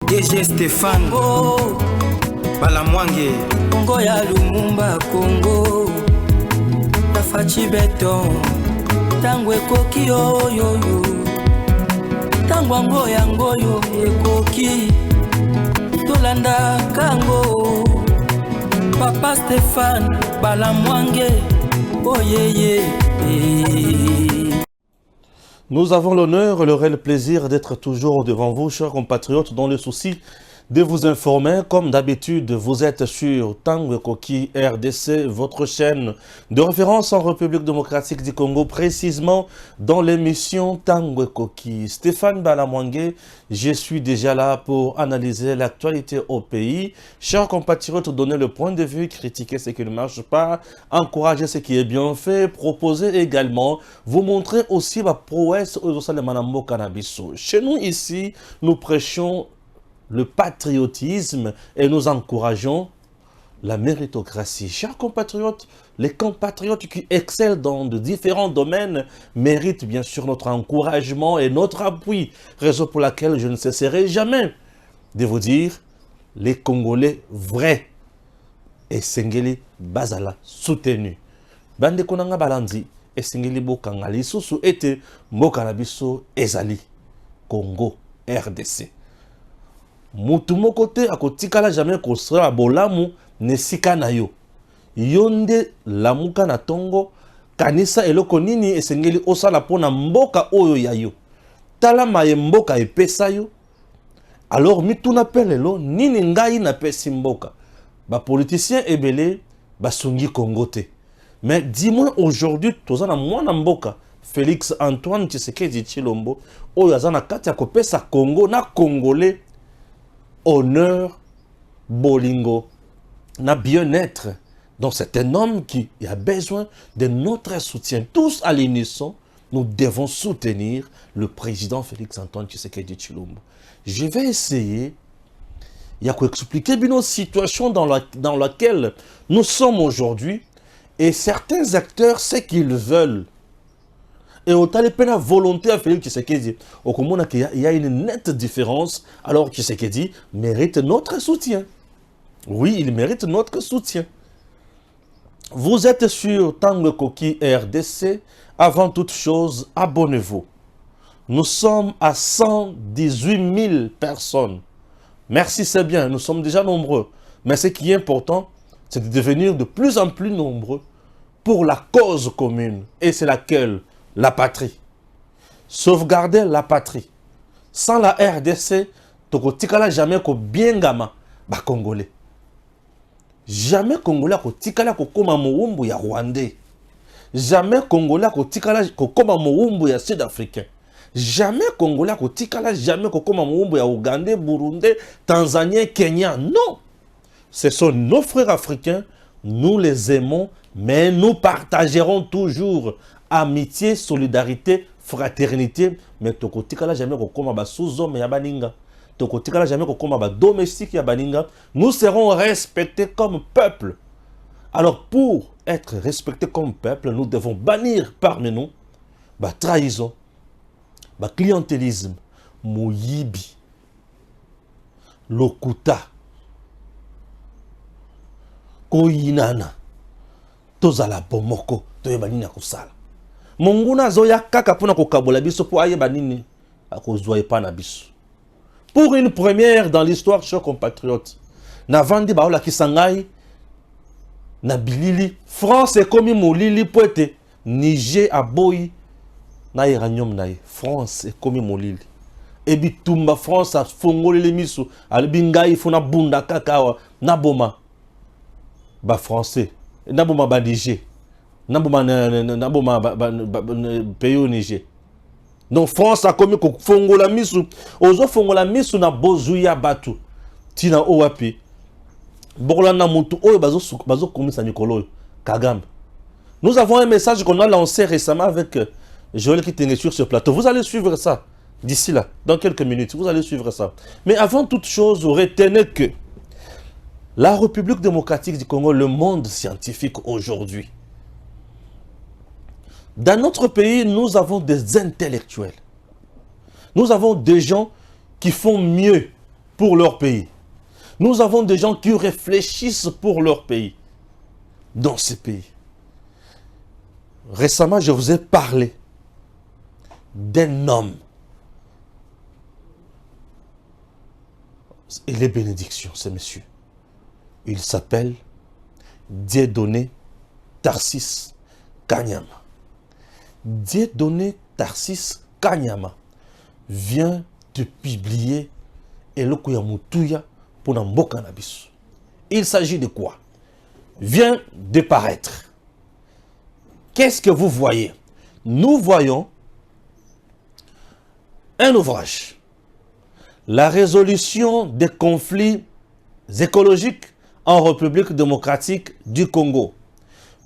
DG Stéphane Balamwange Congo ya Lumumba Congo Tafachi Beton Tango ekoki oyoyo Tango ango yango yo ekoki Tolanda kango Papa Stéphane Balamwange Oyeye. Nous avons l'honneur et le réel plaisir d'être toujours devant vous, chers compatriotes, dans le souci de vous informer. Comme d'habitude, vous êtes sur Tango Koki RDC, votre chaîne de référence en République démocratique du Congo, précisément dans l'émission Tango Koki. Stéphane Balamwange, je suis déjà là pour analyser l'actualité au pays. Chers compatriotes, donner le point de vue, critiquer ce qui ne marche pas, encourager ce qui est bien fait, proposer également, vous montrer aussi la prouesse aux Manambo Cannabis. Chez nous ici, nous prêchons le patriotisme et nous encourageons la méritocratie. Chers compatriotes, les compatriotes qui excellent dans de différents domaines méritent bien sûr notre encouragement et notre appui, raison pour laquelle je ne cesserai jamais de vous dire les Congolais vrais et Sengeli Bazala soutenu. Bande konanga balandi et Sengeli Bokanga lisusu ete Mokanabiso ezali Congo RDC. Mutu mokote akotikala jamais kosala bolamu nesika na yo. Yonde lamuka na tongo kanisa eloko nini esengeli osala pona mboka oyo ya yo. Tala maye mboka epesa yo. Alors mituna pelelo nini ngai na pesi mboka. Ba politicien ebele basungi Congo te. Mais dis-moi aujourd'hui tozana mwana mboka Félix Antoine Tshisekedi Tshilombo oyo azana kati ya kopesa Congo na Congolais honneur, bolingo, na bien-être. Donc c'est un homme qui a besoin de notre soutien. Tous à l'unisson, nous devons soutenir le président Félix Antoine Tshisekedi Tshilombo. Je vais essayer d'expliquer une situation dans laquelle nous sommes aujourd'hui et certains acteurs, ce qu'ils veulent. Et au talipen la volonté à Félix Tshisekedi. Au Komona qu'il y a une nette différence, alors Tshisekedi mérite notre soutien. Oui, il mérite notre soutien. Vous êtes sur Tango Koki RDC. Avant toute chose, abonnez-vous. Nous sommes à 118 000 personnes. Merci, c'est bien, nous sommes déjà nombreux. Mais ce qui est important, c'est de devenir de plus en plus nombreux pour la cause commune. Et c'est laquelle? La patrie. Sauvegarder la patrie. Sans la RDC, tokotikala jamais ko biengama ba Congolais. Jamais Congolais ko tikala ko koma moumbu ya Rwandais. Jamais Congolais ko tikala ko koma moumbu ya Sud-Africain. Jamais Congolais ko tikala jamais ko koma moumbu ya Ougandais, Burundais, Tanzaniens, Kenyans. Non. Ce sont nos frères africains, nous les aimons, mais nous partagerons toujours amitié, solidarité, fraternité, mais tokotikala jamais kokoma ba sous-homme ya baninga. Tokotikala jamais kokoma ba domestique ya baninga. Nous serons respectés comme peuple. Alors pour être respectés comme peuple, nous devons bannir parmi nous ba trahison, ba clientélisme, moyibi, lokuta, koyinana, tozala bomoko, toyebanina kusala. Monguna zoya kaka pona kokabola biso po ayeba nini akozwa epana biso. Pour une première dans l'histoire, chers compatriotes, na vandi baola kisangai na bilili France est comme molili poete Niger aboyi na iranium nae. France est comme molili. Ebi tumba France a fongolele miso albingai funa bunda kaka na boma ba français na boma ba Niger. Pays au Niger. Donc France a commis ko fongola misu. Ozo fongola misu na bozuya batu. Tina owapi. Bokola na mutu oyo bazo komisa Nikolo Kagame. Nous avons un message qu'on a lancé récemment avec Joël Kitenge sur ce plateau. Vous allez suivre ça d'ici là, dans quelques minutes. Vous allez suivre ça. Mais avant toute chose, retenez que la République démocratique du Congo, le monde scientifique aujourd'hui, dans notre pays, nous avons des intellectuels. Nous avons des gens qui font mieux pour leur pays. Nous avons des gens qui réfléchissent pour leur pays, dans ces pays. Récemment, je vous ai parlé d'un homme. Et les bénédictions, ce monsieur. Il s'appelle Dieudonné Tarsis Kanyama. Dieudonné Tarsis Kanyama vient de publier Eloko ya Mutuya pour Namboka Nabisu. Il s'agit de quoi? Vient de paraître. Qu'est-ce que vous voyez? Nous voyons un ouvrage. La résolution des conflits écologiques en République démocratique du Congo.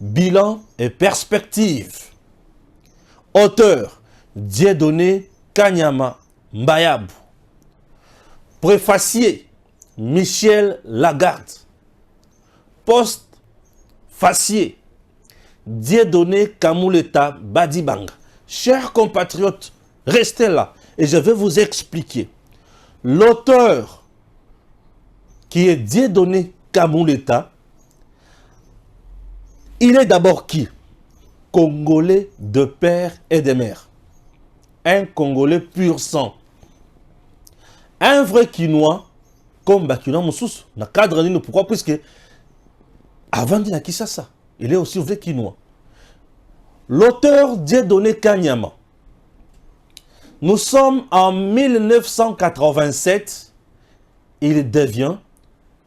Bilan et perspective. Auteur Dieudonné Kanyama Mbayabou. Préfacier Michel Lagarde. Postfacier Dieudonné Kamuleta Badibanga. Chers compatriotes, restez là et je vais vous expliquer. L'auteur qui est Dieudonné Kamuleta, il est d'abord qui? Congolais de père et de mère. Un Congolais pur sang. Un vrai Quinois, comme Bakina Moussous, na cadre ni pourquoi? Puisque avant de naquissa ça, il est aussi vrai Quinois. L'auteur Dieudonné Kanyama. Nous sommes en 1987. Il devient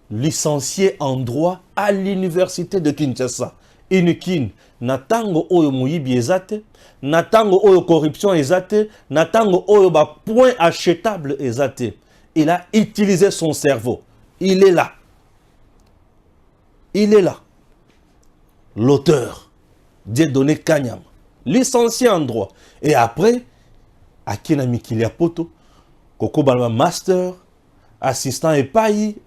licencié en droit à l'université de Kinshasa. Inikin, natango oyo muyibi ezate, natango oyo corruption ezate, natango oyo ba point achetable ezate. Il a utilisé son cerveau. Il est là. Il est là. L'auteur, Dieudonné Kanyama, licencié en droit. Et après, Akina Mikilia Poto, Koko Balma Master, assistant Epayi,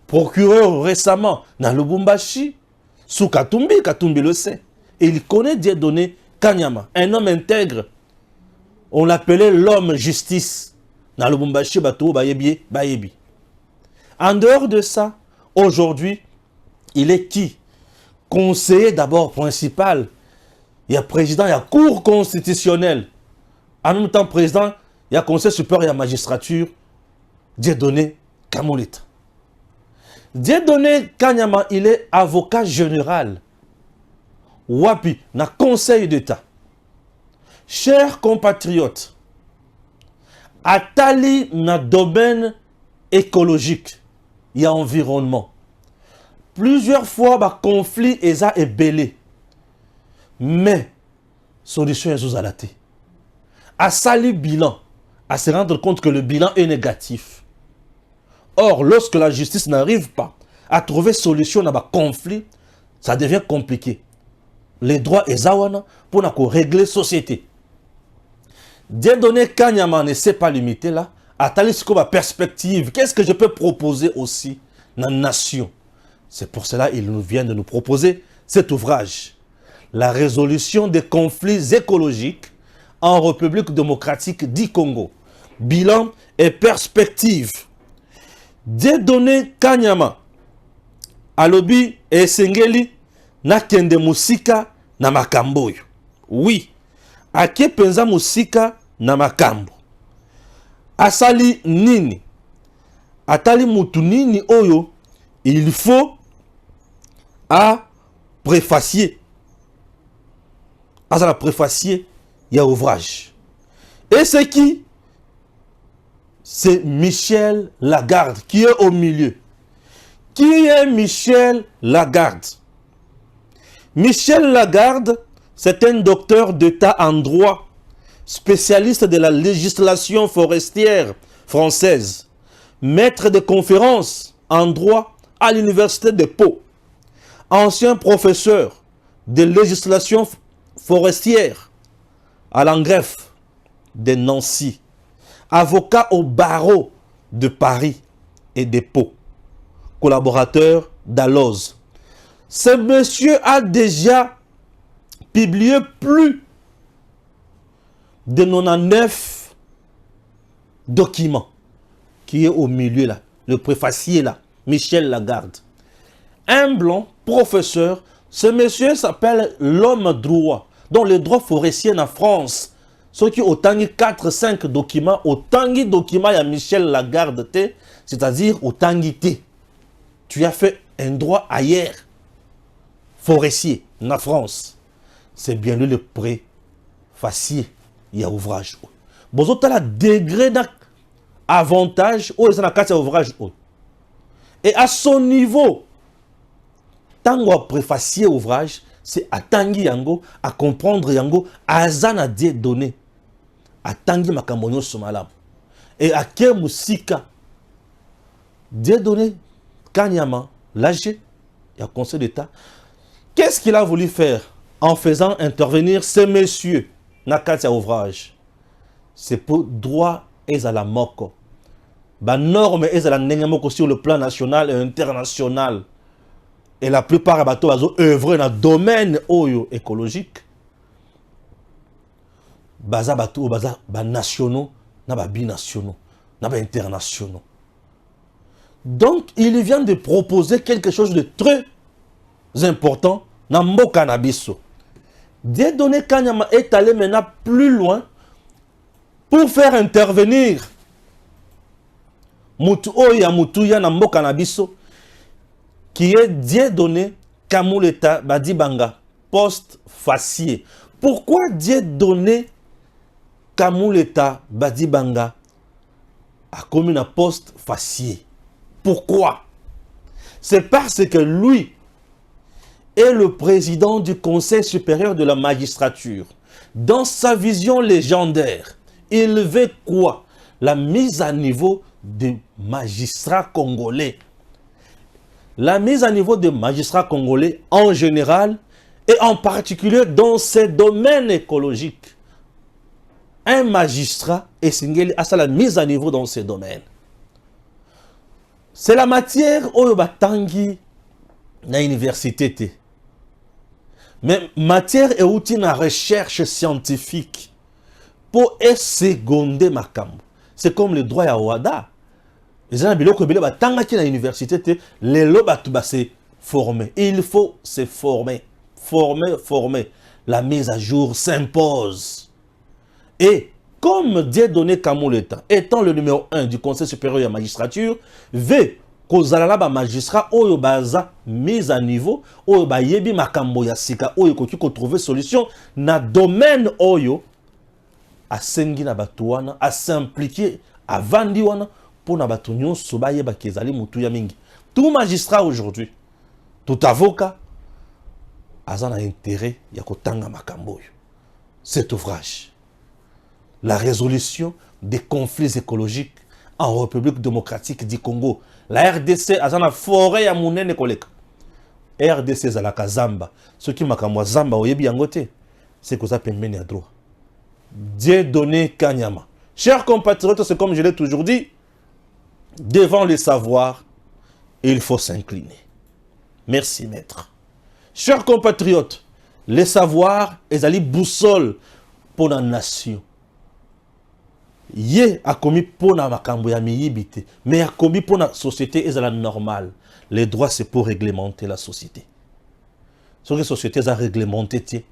procureur récemment dans Lubumbashi, sous Katumbi, Katumbi le sait. Et il connaît Dieudonné Kanyama, un homme intègre. On l'appelait l'homme justice. Dans Lubumbashi, Bato, Bayebi, Bayebi. En dehors de ça, aujourd'hui, il est qui? Conseiller d'abord principal. Il y a président, il y a cour constitutionnelle. En même temps, président, il y a conseil supérieur et la magistrature. Dieudonné Kamuleta. Dieudonné Kanyama, il est avocat général. Wapi, na conseil d'État. Chers compatriotes, atali na domaine écologique, il y a environnement. Plusieurs fois, le conflit est belé. Mais, solution est sous alaté. À sali bilan, à se rendre compte que le bilan est négatif. Or, lorsque la justice n'arrive pas à trouver solution à un conflit, ça devient compliqué. Les droits et zawana pour régler la société. Dieudonné Kanyama ne s'est pas limité là. Attali ma perspective. Qu'est-ce que je peux proposer aussi dans la nation? C'est pour cela qu'il nous vient de nous proposer cet ouvrage. La résolution des conflits écologiques en République démocratique du Congo. Bilan et perspective. Dieudonné Kanyama. Alobi et Sengeli na kende musika na makambo. Oui. Ake penza musika na makambo. Asali nini? Atali mutu nini oyo? Il faut à préfacier. Asala préfacier, il y a ouvrage. Et c'est qui? C'est Michel Lagarde qui est au milieu. Qui est Michel Lagarde? Michel Lagarde, c'est un docteur d'État en droit, spécialiste de la législation forestière française, maître de conférences en droit à l'université de Pau, ancien professeur de législation forestière à l'Angreffe de Nancy, avocat au barreau de Paris et de Pau, collaborateur d'Alloz. Ce monsieur a déjà publié plus de 99 documents. qui est au milieu là, le préfacier là, Michel Lagarde. Un blanc, professeur, ce monsieur s'appelle l'homme droit. Donc les droits forestiers en France, ceux qui ont 4-5 documents, autant de documents, il y a Michel Lagarde, c'est-à-dire autant de tu as fait un droit ailleurs, forestier, en France. C'est bien lui le préfacier, il y a ouvrage. Vous avez le degré d'avantage, où ils ont un ouvrage. Et à son niveau, tant que préfacier ouvrage, c'est à tangi yango, à comprendre yango, à zana die donné, à tangi makambono somalam. Et à ke musika, die donné, Kanyama, l'AG, il y a Conseil d'État. Qu'est-ce qu'il a voulu faire en faisant intervenir ces messieurs Nakatia ouvrage? C'est pour droit et à la moko. Ba norme et à la nengamoko sur le plan national et international. Et la plupart des bateaux œuvrent dans le domaine écologique. Baza bateaux, baza nationaux, na binationaux, na internationaux. Donc, il vient de proposer quelque chose de très important dans le cannabis. Dieudonné Kanyama est allé maintenant plus loin pour faire intervenir Mutu Oya Mutuya dans le cannabis qui est Dieudonné Kamuleta Badibanga, post-facier. Pourquoi Dieudonné Kamuleta Badibanga a commis un post-facier? Pourquoi? C'est parce que lui est le président du Conseil supérieur de la magistrature. Dans sa vision légendaire, il veut quoi? La mise à niveau des magistrats congolais. La mise à niveau des magistrats congolais en général et en particulier dans ces domaines écologiques. Un magistrat est signé à la mise à niveau dans ces domaines. C'est la matière où batangi na université. Mais matière et outil na recherche scientifique pour seconder makambo. C'est comme le droit à Ouada. Les gens biloko bile batanga ki na université les loba tu ba se former. Il faut se former, former. La mise à jour s'impose. Et comme Dieudonné Kamuleta, étant le numéro 1 du Conseil supérieur de la magistrature, veut kozala ba magistrat oyo baza mise à niveau, oyo ba yebi makambo ya sika, oyo koki ko trouver solution na domaine oyo a sengi na batuana, a s'impliquer, a vandi wana pour na batu nyonso ba yeba kezali mutu ya mingi. Tout magistrat aujourd'hui, tout avocat azana intérêt ya kotanga makambo oyo. Cet ouvrage, la résolution des conflits écologiques en République démocratique du Congo. La RDC a une forêt à Mounene Koleka. RDC a la Zamba. Ce qui m'a dit Zamba, c'est que ça peut mener à droit. Dieudonné Kanyama. Chers compatriotes, c'est comme je l'ai toujours dit, devant le savoir, il faut s'incliner. Merci, maître. Chers compatriotes, le savoir est la boussole pour la nation. Yé a commis pour la makambo ya miyibité, mais a commis pour la société est la normale. Les droits c'est pour réglementer la société. Si la société a réglementé,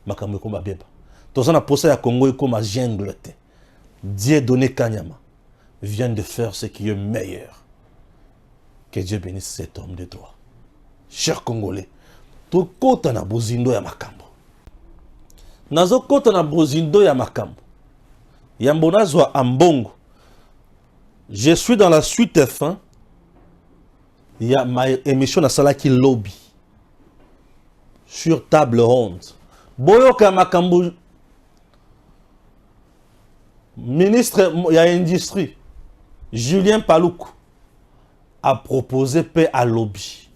makambo komba beba. Dans un procès à Congo comme à jungle, Dieudonné Kanyama vient de faire ce qui est meilleur. Que Dieu bénisse cet homme de droit. Chers Congolais, tout kota na bozindo ya makambo. Nazo kota na bozindo ya makambo. Yambonazwa Ambongo. Je suis dans la suite F1. Il y a ma émission na Salaki Lobby. Sur table ronde. Boyoka Makambu. Ministre il y a industrie. Julien Paloukou a proposé paix à lobby.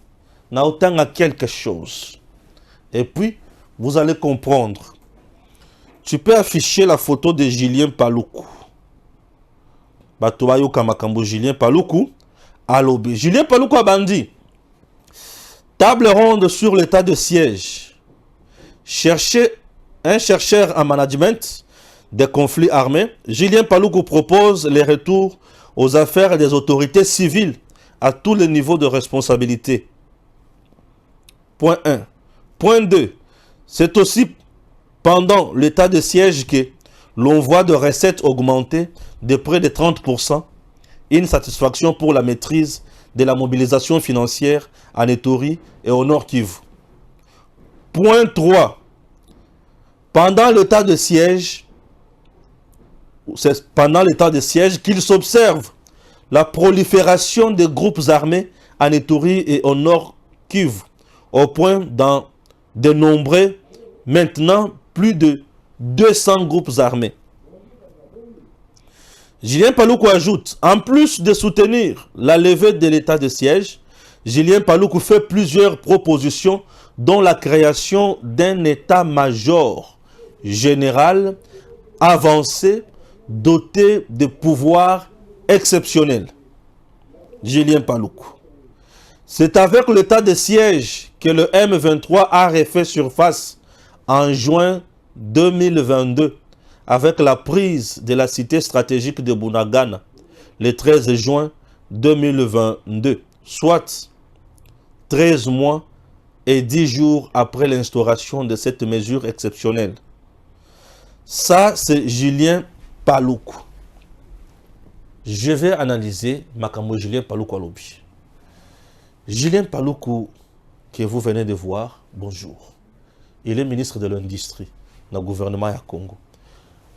Na autant à quelque chose. Et puis, vous allez comprendre. Tu peux afficher la photo de Julien Paloukou. Batobayo Kamakambo Julien Paloukou à lobby. Julien Paloukou a bandi. Table ronde sur l'état de siège. Chercher un chercheur en management des conflits armés. Julien Paloukou propose les retours aux affaires des autorités civiles à tous les niveaux de responsabilité. Point 1. Point 2. C'est aussi pendant l'état de siège que l'on voit de recettes augmenter de près de 30%, une satisfaction pour la maîtrise de la mobilisation financière en Ituri et au Nord Kivu. Point 3. Pendant l'état de siège, c'est pendant l'état de siège qu'il s'observe la prolifération des groupes armés en Ituri et au Nord Kivu, au point d'en dénombrer maintenant plus de 200 groupes armés. Julien Paluku ajoute, en plus de soutenir la levée de l'état de siège, Julien Paluku fait plusieurs propositions dont la création d'un état-major général avancé doté de pouvoirs exceptionnels. Julien Paluku. C'est avec l'état de siège que le M23 a refait surface en juin 2022 avec la prise de la cité stratégique de Bunagana le 13 juin 2022, soit 13 mois et 10 jours après l'instauration de cette mesure exceptionnelle. Ça, c'est Julien Paluku. Je vais analyser Makambo Julien Paluku Alobi. Julien Paluku, que vous venez de voir, bonjour. Il est ministre de l'Industrie dans le gouvernement ya Congo.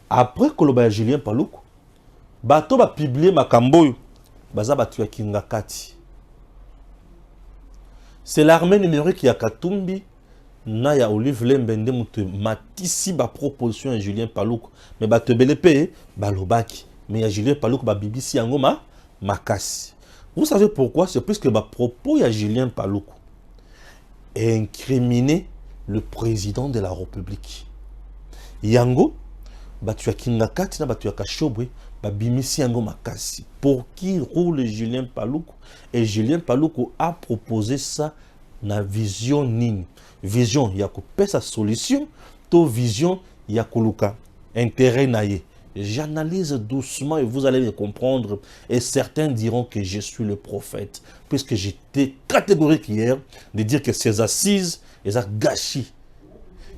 Après que Julien Paluku, bato ba publié Makambo, baza batu ya Kingakati. C'est l'armée numérique qui a Katumbi, na ya Olive Lembende mutu matisi ba proposition à Julien Paluku. Mais ba te belepe, ba lobaki. Mais ya Julien Paluku ba BBC yango makasi. Vous savez pourquoi? C'est puisque ba propos ya Julien Paluku incriminer le président de la République. Yango, batu ya Kingakati na batu ya Kashobwe, ba bimisi yango makasi. Pour qui roule Julien Paluku? Et Julien Paluku a proposé ça na vision nini. Vision ya couper sa solution, to vision ya koluka intérêt naïe. J'analyse doucement et vous allez me comprendre. Et certains diront que je suis le prophète, puisque j'étais catégorique hier de dire que ces assises, elles ont gâché.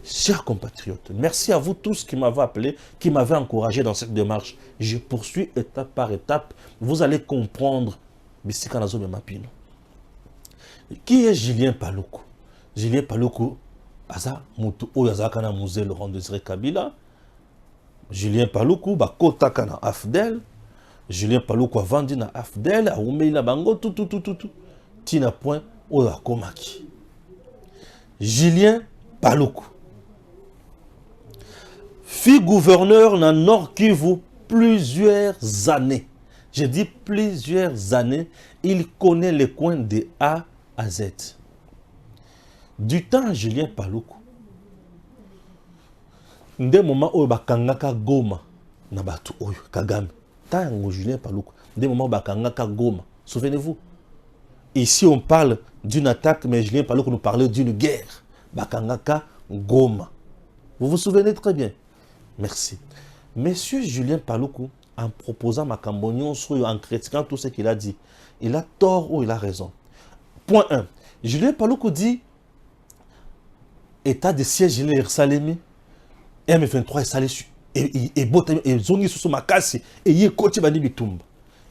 Chers compatriotes, merci à vous tous qui m'avez appelé, qui m'avez encouragé dans cette démarche. Je poursuis étape par étape. Vous allez comprendre. Qui est Julien Paluku? Julien Paluku, aza mutu oyaza kana musée Laurent Désiré Kabila. Julien Paluku bakota kana Afdel. Julien Paluku a vendu na Afdel, a oumeila bango tout. Tina point oya komaki. Julien Paluku. Fut gouverneur dans Nord Kivu plusieurs années. J'ai dit plusieurs années. Il connaît les coins de A à Z. Du temps Julien Paluku. Nde moment où bakangaka Goma na batu oyo Kagame. Tango Julien Paluku. Nde moment où bakangaka Goma. Souvenez-vous. Ici on parle d'une attaque, mais Julien Paluku nous parlait d'une guerre. Bakangaka Goma. Vous vous souvenez très bien. Merci. Monsieur Julien Paluku, en proposant Makambonyon, en critiquant tout ce qu'il a dit, il a tort ou il a raison. Point 1. Julien Paluku dit état de siège de Yerusalem, M23 est salé et zongi sous makasi et y koti bandi bitumba.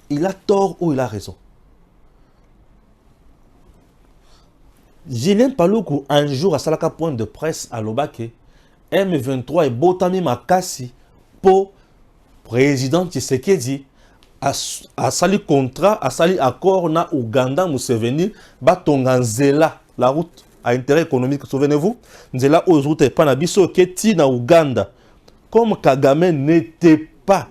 Il a tort ou il a raison. Julien Paluku un jour à Salaka point de presse à Lobake, M23 et botami makasi pour président Tshisekedi a sali contrat, a sali accord na Ouganda Museveni batonga nzela la route à intérêt économique. Souvenez-vous, nzela aux routes pas na biso keti na Ouganda. Comme Kagame n'était pas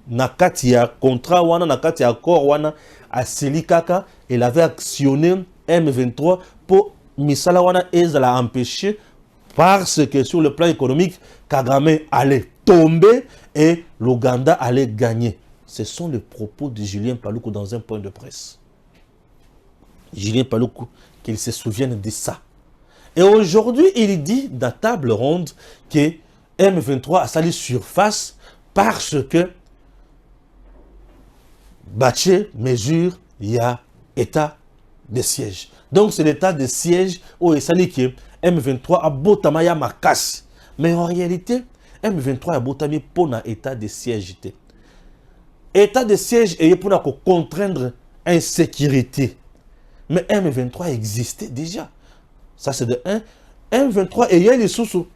na kati ya contrat wana na kati ya accord wana a Selikaka, il avait actionné M23 pour misala wana ezala empêcher parce que sur le plan économique Kagame allait tomber et l'Ouganda allait gagner. Ce sont les propos de Julien Paluku dans un point de presse. Julien Paluku, qu'il se souvienne de ça. Et aujourd'hui, il dit dans table ronde que M23 a sali surface parce que Baché, mesure, il y a état de siège. Donc c'est l'état de siège où il M23 a botamaya makasi. Mais en réalité, M23 a botamé pour un état de siège. État de siège est pour contraindre insécurité. Mais M23 existait déjà. Ça c'est de 1. M23 et il y a les sous-sous.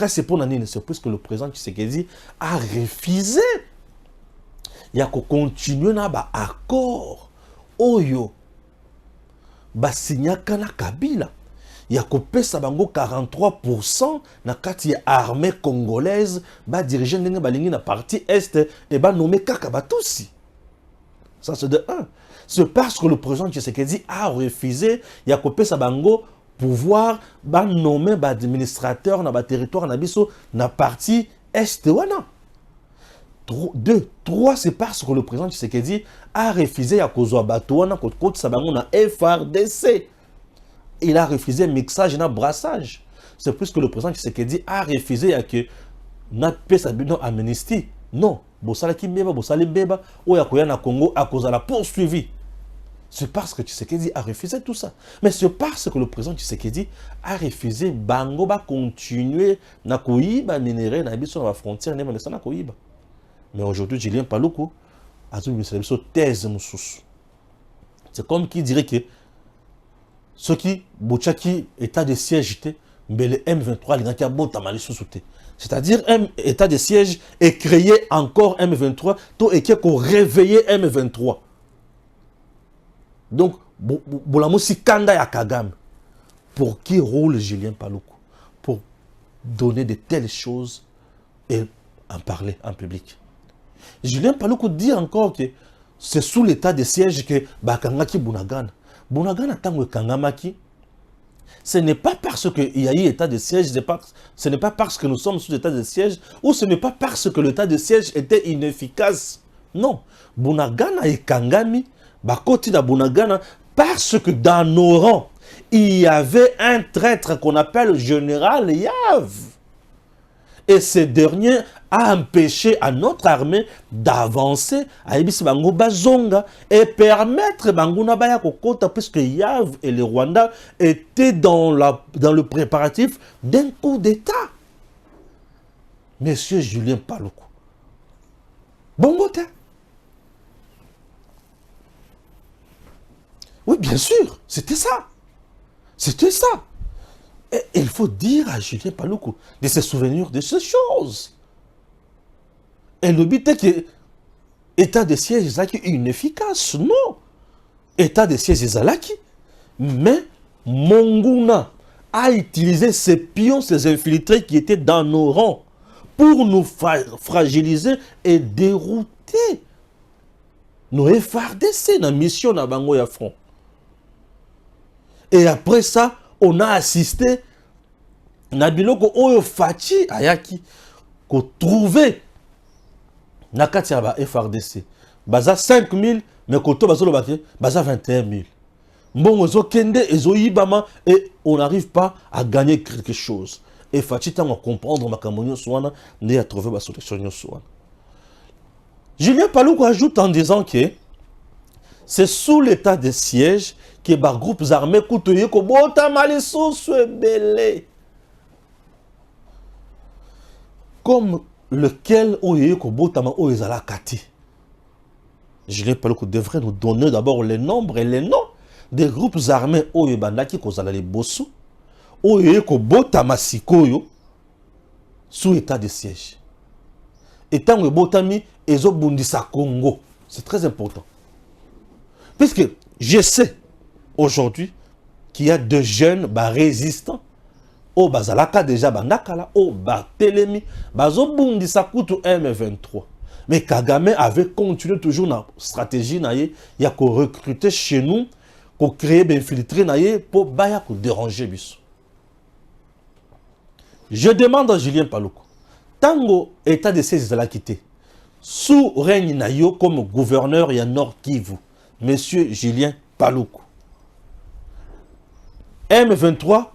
C'est pour l'année, c'est plus que le président Tshisekedi a refusé. Il y a continuer na ba accord. Oyo. Ba signaka na Kabila. Il y a kopesa bango 43% na kati ya armée congolaise ba diriger ndenge balingi na partie est et ba nommé kaka batusi. Ça c'est de 1. C'est parce que le président Tshisekedi a refusé, il y a kopesa bango pouvoir ba nommer ba administrateur na ba territoire na biso na partie est wana. 2. 3, c'est parce que le président Tshisekedi a refusé à kozwa bato wana côté sabango na FRDC. Il a refusé mixage et brassage. C'est plus que le président Tshisekedi a refusé à que na pesa bino amnistie. Non, bosala kimbeba, bosala mbeba, ou ya koya na Congo à cause de la poursuivi. C'est parce que Tshisekedi a refusé tout ça. Mais c'est parce que le président Tshisekedi a refusé bango ba continuer na koyiba minéré na biso na frontière nema na koyiba. Mais aujourd'hui, Julien Paluku a une thèse. C'est comme qui dirait que ce qui, Bouchaki, état de siège, mais le M23, il y a bon tamali sous-souté. C'est-à-dire, état de siège est créé encore M23, tout est qu'on réveillé M23. Donc, Bolamosi Kanda ya Kagame. Pour qui roule Julien Paluku? Pour donner de telles choses et en parler en public. Julien Paluku dit encore que c'est sous l'état de siège que Bakangaki Bunagana. Bunagana tango Kangamaki. Ce n'est pas parce qu'il y a eu état de siège, ce n'est pas parce que nous sommes sous état de siège, ou ce n'est pas parce que l'état de siège était inefficace. Non. Bunagana et Kangami, Bakoti da Bunagana, parce que dans nos rangs, il y avait un traître qu'on appelle le général Yav. Et ce dernier a empêché à notre armée d'avancer à Ibisi Bango Bazonga et permettre Banguna Baya Kokota, puisque Yav et le Rwanda étaient dans le préparatif d'un coup d'État. Monsieur Julien Paluku. Bongote. Oui, bien sûr, c'était ça. C'était ça. Et il faut dire à Julien Paluku de se souvenir de ces choses. Et le but est que l'état de siège est inefficace. Non. L'état de siège est mais Monguna a utilisé ces pions, ces infiltrés qui étaient dans nos rangs pour nous fragiliser et dérouter nos FRDC dans la mission de Bango ya front. Et après ça, on a assisté na biloko oyo fachi ayaki ko trouver na kati ya ba FRDC baza 5000 mais koto bazolo baki baza 21000 mbongo zo kende ezo yibama et on n'arrive pas à gagner quelque chose et fachi tango comprendre makambo nyonso wana ne a trouvé ba solution nyonso wana. Julien Paluku ajoute en disant que c'est sous l'état de siège que les groupes armés coûtent ko bota maliso belé comme lequel oye ko bota ma oyezala kati. Julien Paluku devrait nous donner d'abord les nombres et les noms des groupes armés oye bandaki ko zala les bossou oye ko bota masikoyo sous état de siège. Et tant que botami ezo bundisa Congo, c'est très important. Puisque je sais aujourd'hui qu'il y a de jeunes résistants au Bazalaka déjà bandakala au Barthélemy bazo bundisa kutu M23. Mais Kagame avait continué toujours na stratégie naie, il y a qu'on recruter chez nous, qu'on créer ben infiltrer naie pour baya ko déranger biso. Je demande à Julien Paluku, tango état de siège de la quitté sous règne nayo comme gouverneur ya Nord Kivu, monsieur Julien Paluku. M23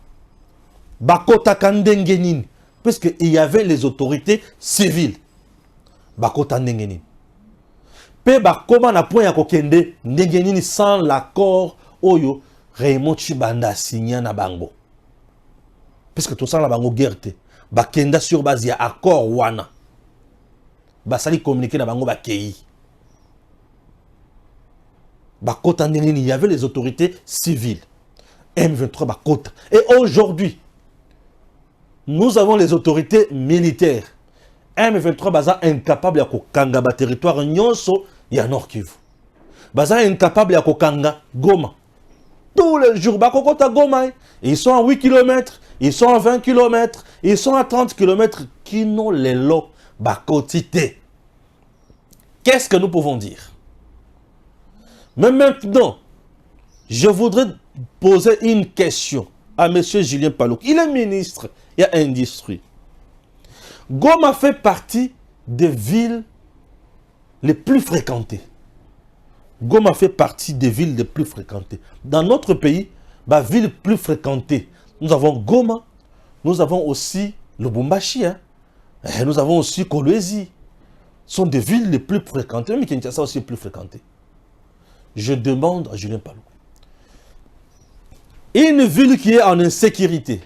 Bakota Kandengenin, puisqu'il y avait les autorités civiles. Bakota Kandengenin. Pe ba koma na point ya kokende ndenge nini sans l'accord oyo Raymond Tshibanda signé na bango. Parce que tout ça la bango guerre te. Ba kenda sur base ya accord wana. Ba sali communiquer na bango ba kei. Ba kota ndenge nini, il y avait les autorités civiles. M23 ba kota. Et aujourd'hui, nous avons les autorités militaires. M23 baza incapable ya kokanga ba territoire nyonso ya Nord Kivu. Baza incapable ya kokanga Goma. Tous les jours, ba kokota Goma. Ils sont à 8 km, ils sont à 20 km, ils sont à 30 km qui n'ont les lots ba quotité. Qu'est-ce que nous pouvons dire? Mais maintenant, je voudrais poser une question à M. Julien Paluku. Il est ministre et industrie. Goma fait partie des villes les plus fréquentées. Goma fait partie des villes les plus fréquentées. Dans notre pays, la ville plus fréquentée, nous avons Goma, nous avons aussi Lubumbashi, hein? Et nous avons aussi Kolwezi. Ce sont des villes les plus fréquentées, même Kinshasa aussi plus fréquentées. Je demande à Julien Paluku. Une ville qui est en insécurité,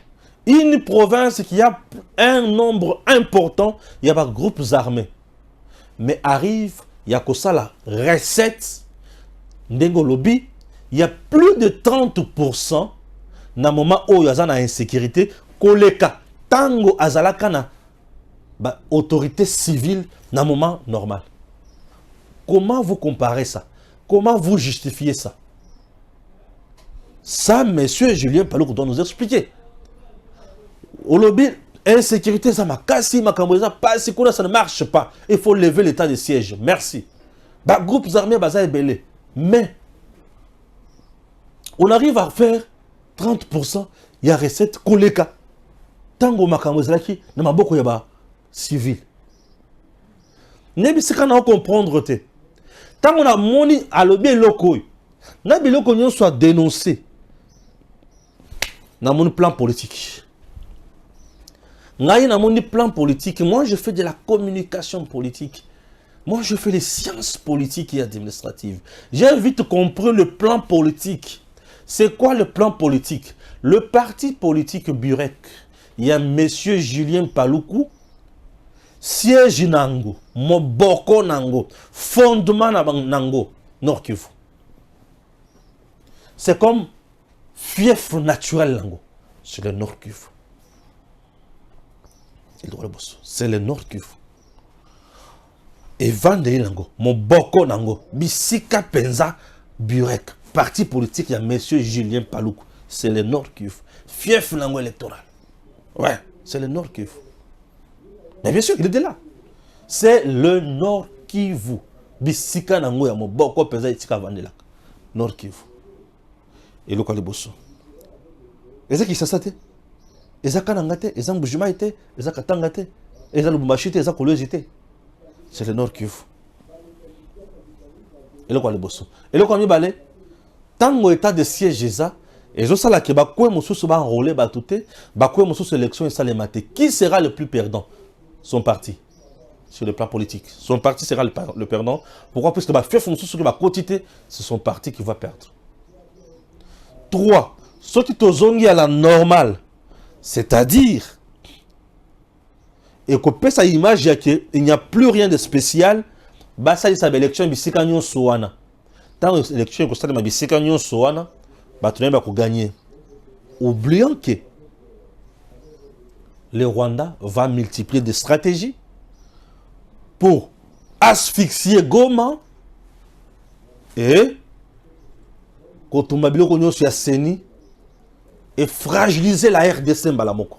une province qui a un nombre important, il y a pas de groupes armés. Mais arrive, il y a que ça la recette, Ndengolobi, il y a plus de 30% dans le moment où il y a une insécurité, koleka, tango azalaka na autorité civile dans le moment normal. Comment vous comparez ça? Comment vous justifiez ça? Ça, monsieur Julien Paluku doit nous expliquer. Au lobby, insécurité, ça m'a cassé, ma cambrisa, pas si ça ne marche pas. Il faut lever l'état de siège. Merci. Bah, groupes armés, bah, ça est belé. Mais, on arrive à faire 30%, il y a recette koleka. Tango ma cambrisa qui, ne m'a beaucoup yaba civil. N'est-ce pas qu'on a comprendre te. Tant on a moni à lobby locaux, n'a pas locaux soit dénoncé. Dans mon plan politique. Dans mon plan politique, moi je fais de la communication politique. Moi je fais les sciences politiques et administratives. J'ai vite compris le plan politique. C'est quoi le plan politique? Le parti politique Burek. Il y a monsieur Julien Paluku, siège nango, moboko nango, fondement nango, Nord Kivu. C'est comme fief naturel nango, c'est le Nord Kivu. C'est le Nord Kivu. Et vende nango, moboko nango, bisika penza Burek. Parti politique, il y a monsieur Julien Paluku, c'est le Nord Kivu. Fief nango électoral. Ouais, c'est le Nord Kivu. Mais bien sûr, il est là. C'est le Nord Kivu. Bisika nango ya moboko penza itika vandela. Nord Kivu. Et le Kaliboso. Et ça qui s'assate. Et ça kanangate, et ça mbujumate, et ça katangate, et ça lubumashite, et ça kolezite. C'est le Nord Kivu. Et le Kaliboso. Et le Kamibale. Tango état de siège ça. Et je sais là que bakoué mosusu ba enrôler ba touté, bakoué mosusu élection et ça les maté. Qui sera le plus perdant? Son parti. Sur le plan politique. Son parti sera le perdant. Pourquoi? Parce que bah fait mosusu ba quotité, c'est son parti qui va perdre. 3. Ce qui te zongi à la normale, c'est-à-dire et que peut sa image il n'y a plus rien de spécial, bah ça sa élection bisika nyon soana. Tant élection que ça ma bisika nyon soana. Bah, gagner. Oublions que le Rwanda va multiplier des stratégies pour asphyxier Goma et et fragiliser la RDC Mbalamoko.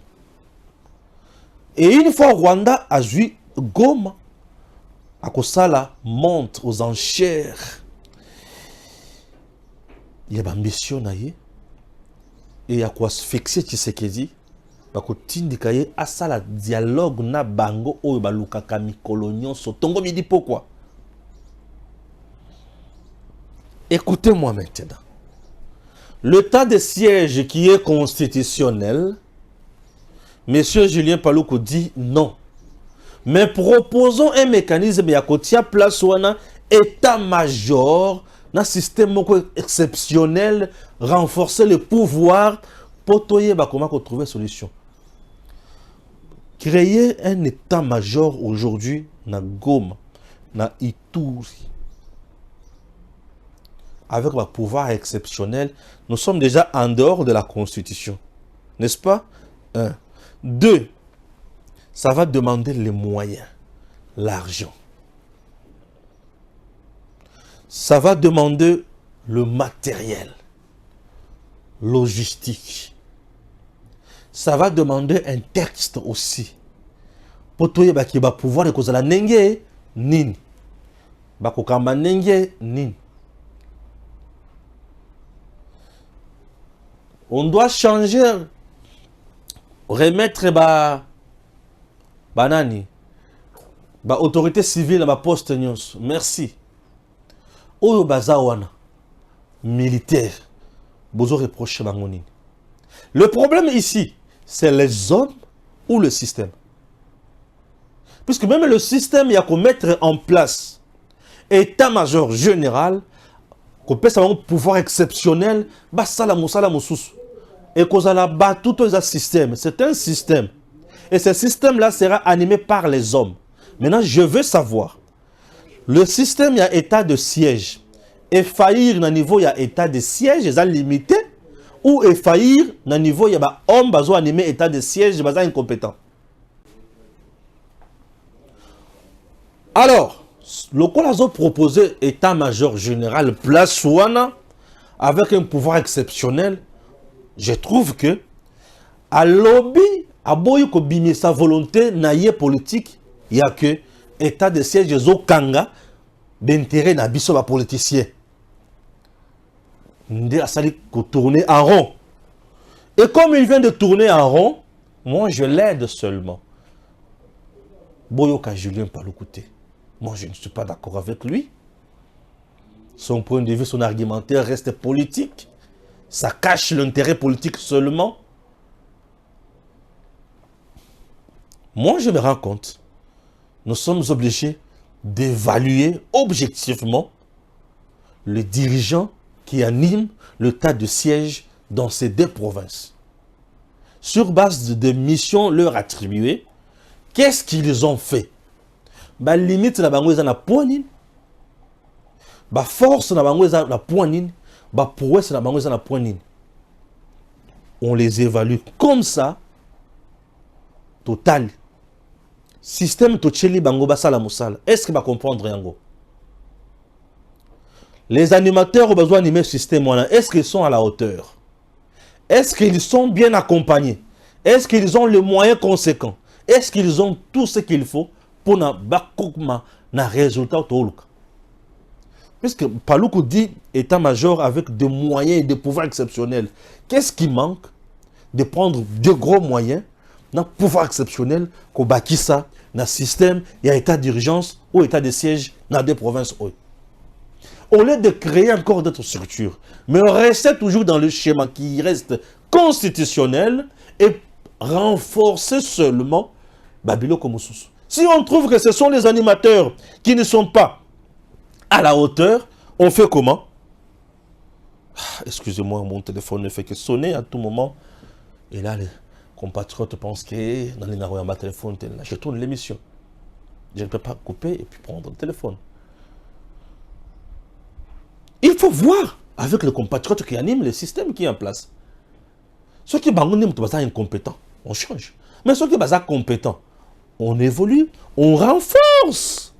Et une fois Rwanda a joué Goma, Akosala monte aux enchères. Il y a une ambition et il y a quoi fixer Tshisekedi bakotindikaye asala dialogue na bango oyo balukaka mikolo nyonso tongo midi pourquoi. Écoutez-moi maintenant. L'état de siège qui est constitutionnel, monsieur Julien Paluku dit non. Mais proposons un mécanisme ya kotia place wana état-major, un système exceptionnel, renforcer le pouvoir pour comment trouver solution. Créer un état-major aujourd'hui na Goma, na Ituri, avec un pouvoir exceptionnel, nous sommes déjà en dehors de la Constitution. N'est-ce pas? 1. 2. Ça va demander les moyens, l'argent. Ça va demander le matériel, logistique. Ça va demander un texte aussi. Pour toi, il va pouvoir causer la nenge nin. Bakokamba nenge nin. On doit changer, remettre banani, autorité civile à poste nyos. Merci. Oyo bazawana militaire, bozo reprocher bangonini. Le problème ici, c'est les hommes ou le système. Puisque même le système, il y a qu'à mettre en place état-major général, qu'on peut avoir un pouvoir exceptionnel, et qu'on a tout un système. C'est un système. Et ce système-là sera animé par les hommes. Maintenant, je veux savoir, le système, il y a état de siège. Et faillir au niveau, il y a état de siège, ils ont limité. Ou faillir au niveau, il y a homme qui ont animé état de siège, ils sont incompétents. Alors, le qu'on a proposé état-major général place Ouana avec un pouvoir exceptionnel, je trouve que à lobby, à boy ko bimé sa volonté naïe politique, il y a que état de siège zokanga d'intérêt na biso ba politicien. Ndé a sali ko tourner en rond. Et comme il vient de tourner en rond, moi je l'aide seulement. Boyoka Julien Paloukoute. Moi, je ne suis pas d'accord avec lui. Son point de vue, son argumentaire reste politique. Ça cache l'intérêt politique seulement. Moi, je me rends compte. Nous sommes obligés d'évaluer objectivement le dirigeant qui anime le tas de sièges dans ces deux provinces. Sur base des missions leur attribuées, qu'est-ce qu'ils ont fait? Ba limite na bango eza na poignine, ba force na bango eza na poignine, ba prouesse na bango eza na poignine. On les évalue comme ça, total. Système tocheli bango basala musala. Est-ce que va comprendre yango? Les animateurs ont besoin d'animer le système. Est-ce qu'ils sont à la hauteur? Est-ce qu'ils sont bien accompagnés? Est-ce qu'ils ont les moyens conséquents? Est-ce qu'ils ont tout ce qu'il faut pour na résultat toluka? Puisque Paloukou dit état-major avec des moyens et des pouvoirs exceptionnels. Qu'est-ce qui manque? De prendre de gros moyens, un pouvoir exceptionnel, qu'on bâtit ça, dans système, il y a état d'urgence ou état de siège dans des provinces. Au lieu de créer encore d'autres structures, mais on reste toujours dans le schéma qui reste constitutionnel et renforcer seulement Babilo Komoussous. Si on trouve que ce sont les animateurs qui ne sont pas à la hauteur, on fait comment? Excusez-moi, mon téléphone ne fait que sonner à tout moment. Et là, les compatriotes pensent que dans les ma téléphone, je tourne l'émission. Je ne peux pas couper et puis prendre le téléphone. Il faut voir avec les compatriotes qui animent le système qui est en place. Ceux qui sont incompétents, on change. Mais ceux qui sont compétents, on évolue, on renforce.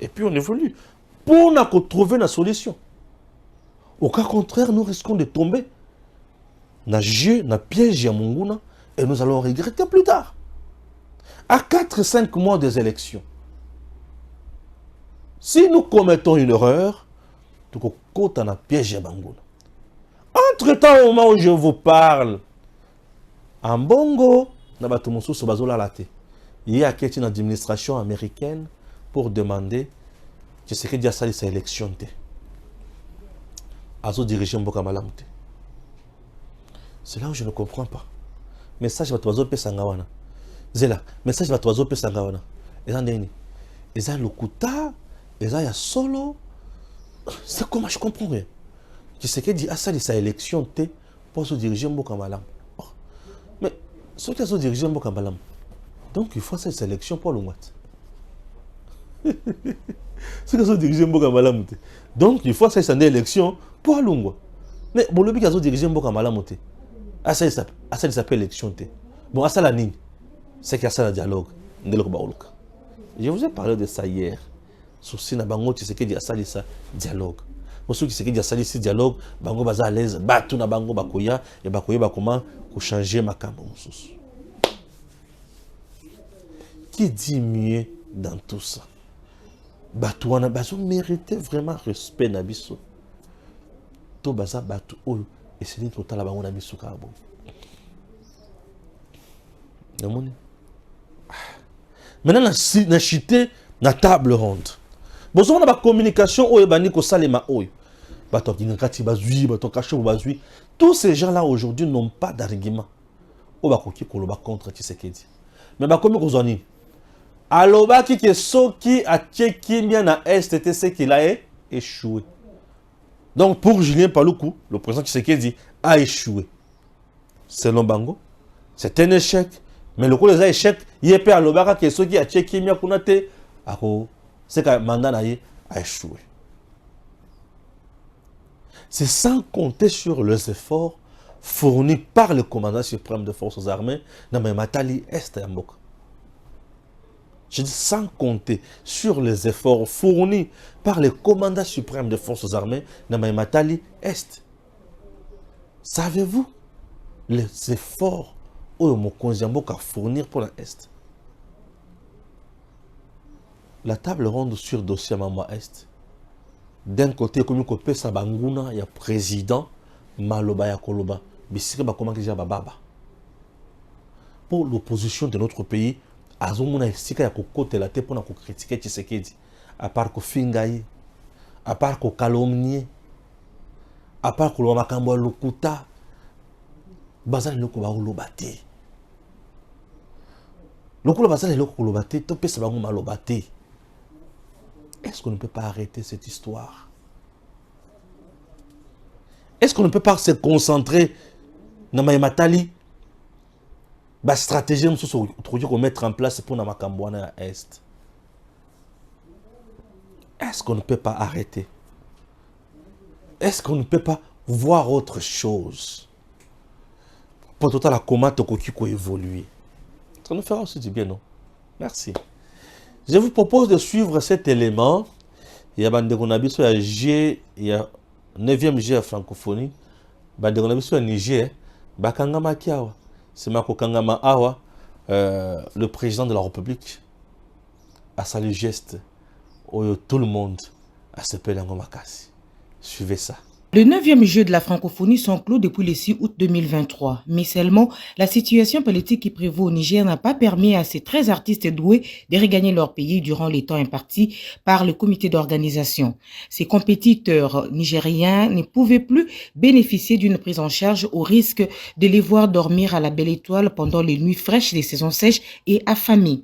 Et puis on évolue. Pour trouver une solution. Au cas contraire, nous risquons de tomber dans le jeu, dans le piège à Munguna, et nous allons regretter plus tard. À 4-5 mois des élections, si nous commettons une erreur, nous sommes dans le piège à Munguna. Entre-temps, au moment où je vous parle, en Bongo, il y a une administration américaine pour demander que ce qui dit à ça, c'est l'élection. C'est là où je ne comprends pas. Message va toizo pe sangawana. Zela, message va toizo pe sangawana. Et ça le kuta Et là, il y a solo. C'est comment je comprends rien. Qui c'est qui dit, ah ça, c'est sa élection, pour se diriger Mboka Malam. Mais, ceux qui se diriger Mboka Malam, donc il faut cette sélection pour le mois. Ceux qui se diriger Mboka Malam, donc il faut cette élection pour le mois. Mais bon, le but qui se diriger Mboka Malam, ah ça, il s'appelle élection. Bon, à ça, la ligne, c'est qu'il y a ça, le dialogue. Je vous ai parlé de ça hier. Souci na bango tu sais que dit ça dialogue. Pour ceux qui sais que dit ça dialogue, bango baza à l'aise, batu na bango bakoya et bakoya ba comment ko changer makambo mususu. Qui dit mieux dans tout ça? Batu wana bazo mériter vraiment respect na biso. To baza batu oyo et c'est total bango na biso ka bon. Namoni. Maintenant na chité na table ronde. Bon, on a la communication, tous ces gens-là aujourd'hui n'ont pas d'argument. Contre Tshisekedi. Mais comme vous en dites, Aloba qui est soki a tcheki bien na STTC qu'il a échoué. Donc pour Julien Paluku, le président Tshisekedi a échoué. Selon Bango, c'est un échec. Mais le coup des échecs, il y a pas Aloba qui est soki a tcheki bien kunate c'est que le mandat a échoué. C'est sans compter sur les efforts fournis par le commandant suprême des forces armées dans le Matali Est et Mboka. Je dis sans compter sur les efforts fournis par le commandant suprême des forces armées dans le Matali Est. Savez-vous les efforts que Mokonzi Mboka a fournir pour l'Est? La table ronde sur dossier Mama Est. D'un côté, comme il y a Sabanguna, il y a président Maloba Yakoloba. Pour l'opposition de notre pays, Azumuna Sika Yakokote la tête pour critiquer Tshisekedi. À part que Fingaï, à part que calomnier, à part que Lomakambo Lokuta, Bazan Lokoba Lobate. Lokola Bazan Lokolobate, Topé Sabangu Malobate. Est-ce qu'on ne peut pas arrêter cette histoire? Est-ce qu'on ne peut pas se concentrer dans ma matali? La stratégie qu'on mettre en place pour la Makambouana à Est. Est-ce qu'on ne peut pas arrêter? Est-ce qu'on ne peut pas voir autre chose? Pour tout à la comment Tokokiko évoluer. Ça nous fera aussi du bien, non? Merci. Je vous propose de suivre cet élément. Il y a Bandegonabiso, il y a 9e G à francophonie. Bandegonabiso à Niger, Bakangama Kiawa. C'est Mako Kangama Awa, le président de la République, a salué geste où tout le monde a s'appelé Ngomakasi. Suivez ça. Le 9e jeu de la francophonie sont clos depuis le 6 août 2023. Mais seulement, la situation politique qui prévaut au Niger n'a pas permis à ces 13 artistes doués de regagner leur pays durant les temps impartis par le comité d'organisation. Ces compétiteurs nigériens ne pouvaient plus bénéficier d'une prise en charge au risque de les voir dormir à la belle étoile pendant les nuits fraîches des saisons sèches et affamés.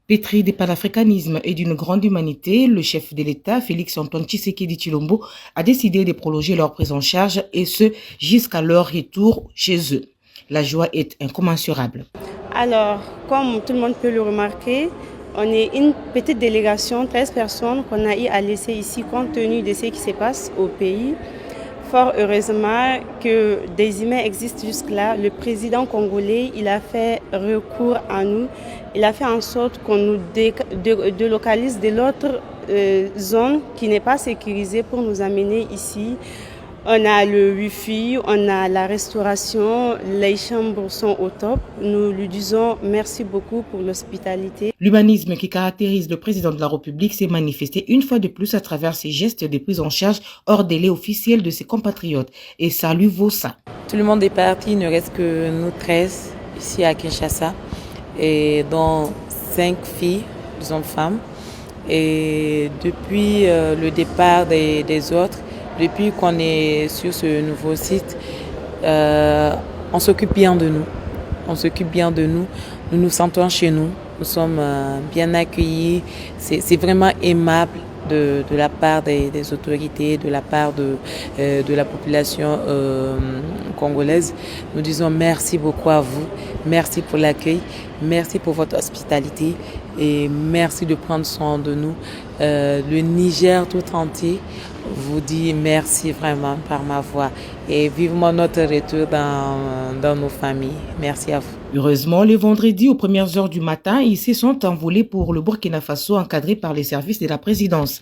Pétri de panafricanisme et d'une grande humanité, le chef de l'État, Félix-Antoine Tshisekedi Tshilombo, a décidé de prolonger leur prise en charge et ce, jusqu'à leur retour chez eux. La joie est incommensurable. Alors, comme tout le monde peut le remarquer, on est une petite délégation, 13 personnes qu'on a eu à laisser ici compte tenu de ce qui se passe au pays. Fort heureusement que des humains existent jusque-là. Le président congolais, il a fait recours à nous. Il a fait en sorte qu'on nous délocalise de l'autre zone qui n'est pas sécurisée pour nous amener ici. On a le wifi, on a la restauration, les chambres sont au top. Nous lui disons merci beaucoup pour l'hospitalité. L'humanisme qui caractérise le président de la République s'est manifesté une fois de plus à travers ses gestes de prise en charge hors délai officiel de ses compatriotes. Et ça lui vaut ça. Tout le monde est parti, il ne reste que nous 13 ici à Kinshasa, et dont 5 filles, 2 femmes. Et depuis le départ des autres, depuis qu'on est sur ce nouveau site, on s'occupe bien de nous. On s'occupe bien de nous. Nous nous sentons chez nous. Nous sommes bien accueillis. C'est vraiment aimable. de la part des autorités, de la part de la population congolaise. Nous disons merci beaucoup à vous, merci pour l'accueil, merci pour votre hospitalité et merci de prendre soin de nous. Le Niger tout entier vous dit merci vraiment par ma voix et vivement notre retour dans nos familles. Merci à vous. Heureusement, le vendredi aux premières heures du matin, ils se sont envolés pour le Burkina Faso encadré par les services de la présidence.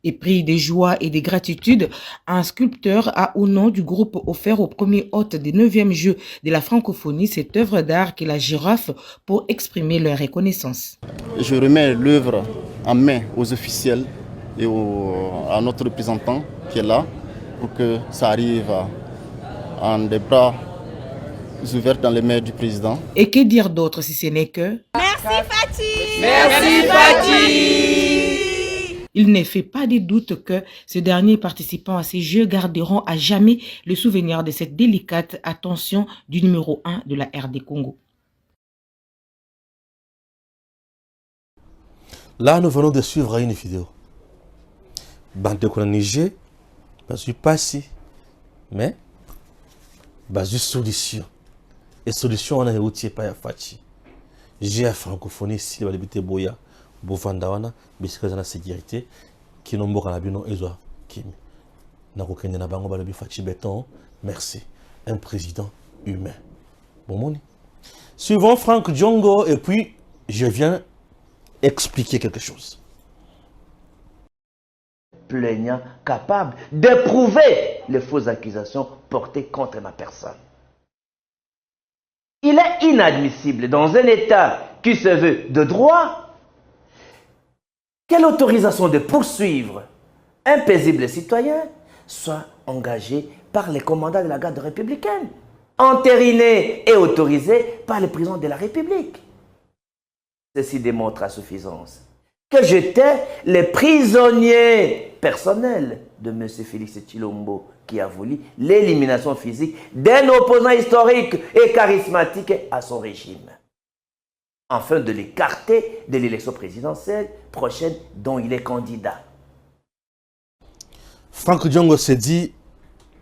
Et pris de joie et de gratitude, un sculpteur a au nom du groupe offert au premier hôte des 9e Jeux de la francophonie cette œuvre d'art qu'est la girafe pour exprimer leur reconnaissance. Je remets l'œuvre en main aux officiels et à notre représentant qui est là pour que ça arrive en des bras ouverts dans les mains du président. Et que dire d'autre si ce n'est que... Merci Fatih! Merci Fatih! Il ne fait pas de doute que ces derniers participants à ces Jeux garderont à jamais le souvenir de cette délicate attention du numéro 1 de la RD Congo. Là, nous venons de suivre une vidéo. Bande de Niger, je ne suis pas si, mais je suis solution. Et solution, on a outil pas Fachi. J'ai la francophonie ici, la liberté boya, Bovandawana, biscuit la sécurité, qui n'ont pas la bino ezo kimi. Nakokende na bango balobi Fachi béton, merci. Un président humain. Bon moni. Suivons Franck Diongo et puis je viens expliquer quelque chose. Plaignant, capable d'éprouver les fausses accusations portées contre ma personne. Il est inadmissible dans un État qui se veut de droit que l'autorisation de poursuivre un paisible citoyen soit engagée par les commandants de la garde républicaine, entérinée et autorisée par le président de la République. Ceci démontre à suffisance que j'étais le prisonnier personnel de M. Félix Tshilombo qui a voulu l'élimination physique d'un opposant historique et charismatique à son régime, afin de l'écarter de l'élection présidentielle prochaine dont il est candidat. Franck Diongo s'est dit,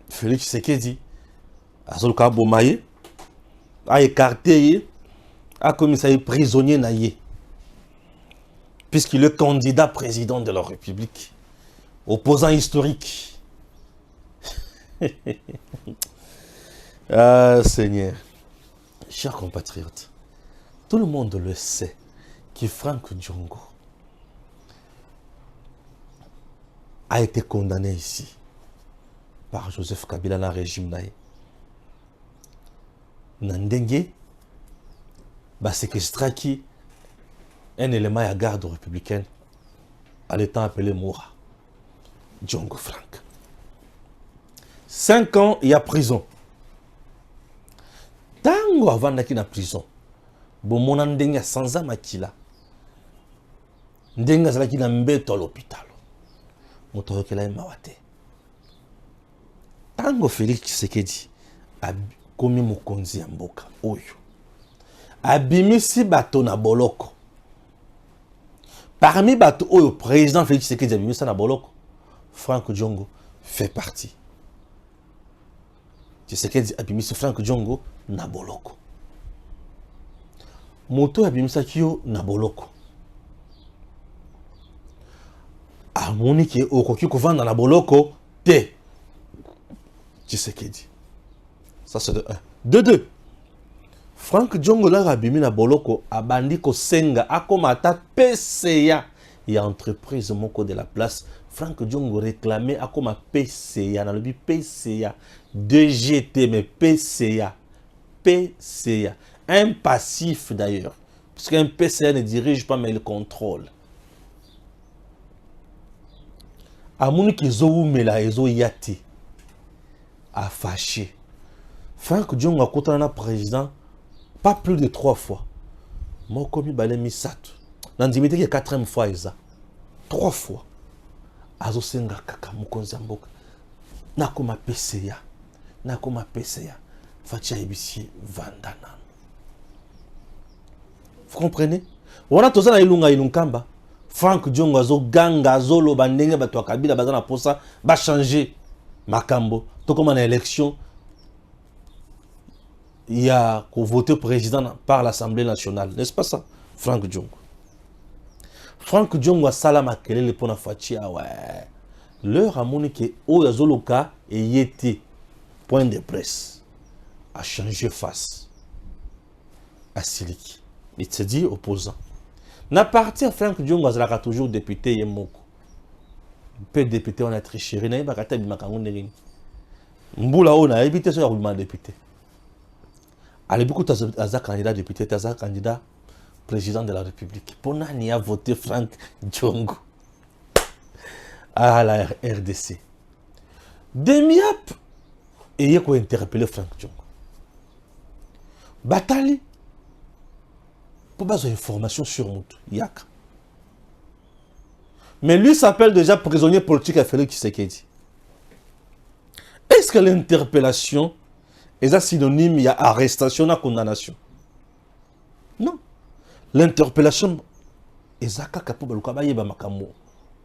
Félix Tshisekedi, à Zolka Bomaye, a écarté, a commis ça prisonnier naïe, puisqu'il est candidat président de la République, opposant historique. Ah Seigneur, chers compatriotes, tout le monde le sait que Franck Diongo a été condamné ici par Joseph Kabila dans le régime naïe. Nandenge, séquestra qui un élément à la garde républicaine à l'état appelé Moura. Diongo Franck. 5 ans, il y a prison. Tango avant d'être en prison. Bon, mon andenge sans amakila. Ndenga zalaki na mbeto à l'hôpital. Moto kela mawate. Tango Félix Tshisekedi a komi mokonzi ya mboka oyo. Abimisi bato na boloko. Parmi bato oyo président Félix Tshisekedi abimisa na boloko, Franck Diongo fait partie. Tshisekedi abimisi Franck Diongo na boloko. Moto abimisa kiyo na boloko. Amoni ki okoki kovanda na boloko te. Tshisekedi. Ça c'est de 1. De 2. Franck Diongo la abimi na boloko abandi ko senga akomata PCA. Il y a entreprise moko de la place. Franck Diongo réclamé akoma PCA dans le but PCA 2GT mais PCA. PCA. Un passif d'ailleurs. Parce qu'un PCA ne dirige pas mais il contrôle. Amoni ki zo umela ezo yati. A fâché. Franck Diongo a kontana na président pas plus de 3 fois. Moko mi balé mi sato. Nandimite ki 4e fois eza. 3 fois. Azo senga kaka mokonzi ya mboka. Nakoma PCA. Nakoma PCA. Fatia ebisi vandana. Vous comprenez? On a tous na ilunga ilunkamba. Frank Diongo azo ganga azo lo bandenge bato Kabila bazana posa ba changer makambo to comme en élection il y a qu'au voter président par l'Assemblée nationale, n'est-ce pas ça? Frank Diongo. Frank Diongo a salama kelele pona fatia ouais. Leur amoni que Oyazoloka et Yeti point de presse a changé face à Siliki. Il se dit opposant. Na parti à Frank Diongo azalaka toujours député yemoko. Peu député on a triché na ibakata bimakango ndengeni. Mbula ona éviter so ya député. Allez beaucoup de candidats députés, de candidat président de la République. Pour nani a voté Frank Diongo à la RDC. Demiap et il a interpellé Frank Diongo. Batali pour besoin d'informations sur Moutou. Yak. Mais lui s'appelle déjà prisonnier politique à Félix Tshisekedi. Est-ce que l'interpellation est synonyme, il y a arrestation et condamnation? Non. L'interpellation est capable de faire des choses.